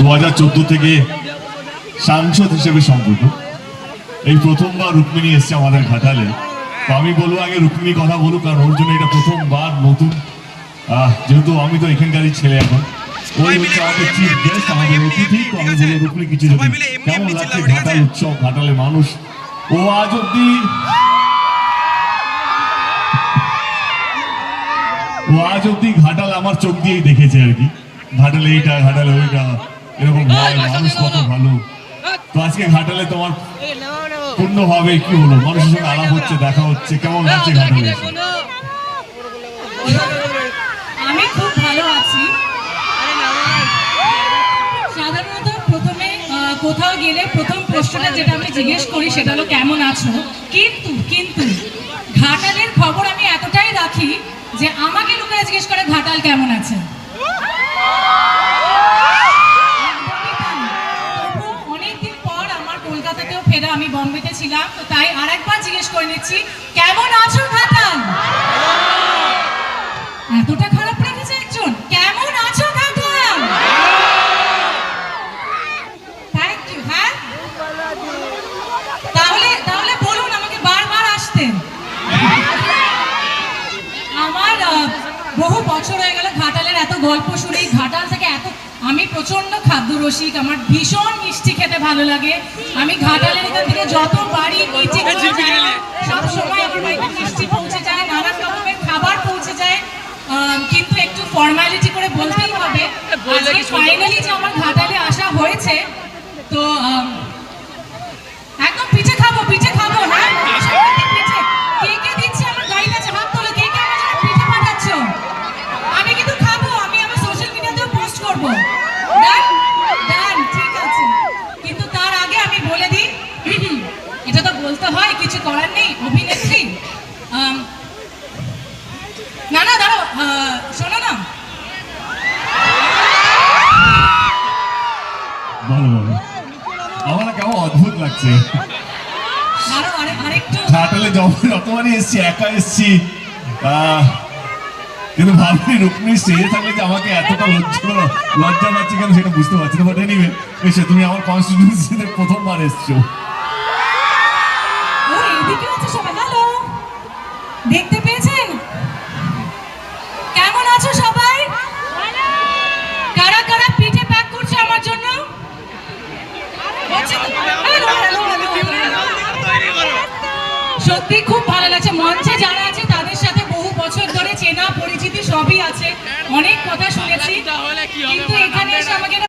2014 থেকে সাংসদ হিসেবে সম্পর্ক। এই প্রথমবার রুক্মিণী এসছে আমাদের ঘাটালে। তো আমি বলবো আগে রুক্মিণী কথা বলুক, কারণ ওর জন্য এটা প্রথমবার নতুন, যেহেতু আমি তো এখানকারই ছেলে এখন। ওই হচ্ছে আমাদের চিফ গেস্ট, আমাদের অতিথি। তো আমি বলবো রুক্মিণী কিছু কেমন লাগছে ঘাটাল উৎসব, ঘাটালে মানুষ। ও আজ অব্দি ঘাটাল আমার চোখ দিয়েই দেখেছে আর কি। ঘাটালে এইটা, ঘাটালে ওইটা, এরকম হয়, মানুষ কত ভালো। তো আজকে ঘাটালে তোমার পূর্ণভাবে কি হলো, মানুষের সঙ্গে আলাপ হচ্ছে, দেখা হচ্ছে, কেমন লাগছে ঘাটালে? আমি খুব ভালো আছি। সাধারণত প্রথমে কোথাও গেলে প্রথম প্রশ্নটা যেটা আমি জিজ্ঞেস করি সেটা হলো কেমন আছো। কিন্তু ঘাটালের খবর আমি এতটাই রাখি যে আমাকে লোকেরা জিজ্ঞেস করে ঘাটাল কেমন আছে। অনেকদিন পর আমার কলকাতাতেও ফেরা, আমি বম্বেতে ছিলাম, তো তাই আরেকবার জিজ্ঞেস করে নিচ্ছি কেমন আছো ঘাটাল। এতটা খারাপ রেখেছে একজন, কেমন আছো ঘাটাল। Thank you. হ্যাঁ, তাহলে বলুন আমাকে বারবার আসতে। আমার বহু বছর হয়ে গেল ঘাটালের এত গল্প শুনি, ঘাটাল থেকে এত, আমি প্রচন্ড খাদ্য রসিক, আমার ভীষণ মিষ্টি খেতে ভালো লাগে। আমি ঘাটালের এখান থেকে যত বাড়ি নিচে সব সময় আমার বাড়িতে মিষ্টি পৌঁছে যায়, নানান রকমের খাবার পৌঁছে যায়। কিন্তু একটু ফর্মালিটি করে বলতেই হবে, আজকে ফাইনালি যে আমার ঘাটালে আসা হয়েছে, তো একদম পিঠে খাবো। হ্যাঁ, কে কে দিচ্ছে আমার গাড়ি কাছে হাত তোলো, কে কে আমার জন্য পিঠে পাঠাচ্ছ। আমি কিন্তু খাবো, আমি আমার সোশ্যাল মিডিয়াতেও পোস্ট করবো। ডান, ঠিক আছে। কিন্তু তার আগে আমি বলে দিই, এটা তো বলতে হয়, কিছু করার নেই, অভিনেত্রী। না দাঁড়াও, শোনো না, আমার কেমন অদ্ভুত লাগছে। ঘাটালে যতবারই এসছি, একা এসছি, কিন্তু ভাবি রুক্মিণী স্টেজে থাকলে যে আমাকে এতটা লজ্জা পাচ্ছি কেন সেটা বুঝতে পারছি না। বাট এনিওয়ে, এসে তুমি আমার কনস্টিটিউয়েন্সিতে প্রথমবার এসছো। দেখতে পেয়েছেন? কেমন আছো সবাই? কারা কারা পিঠে প্যাক করছে আমার জন্য? সত্যি খুব ভালো লাগছে। মঞ্চে যারা আছে তাদের সাথে বহু বছর ধরে চেনা পরিচিতি সবই আছে, অনেক কথা শুনেছি, কিন্তু এখানে এসে আমাকে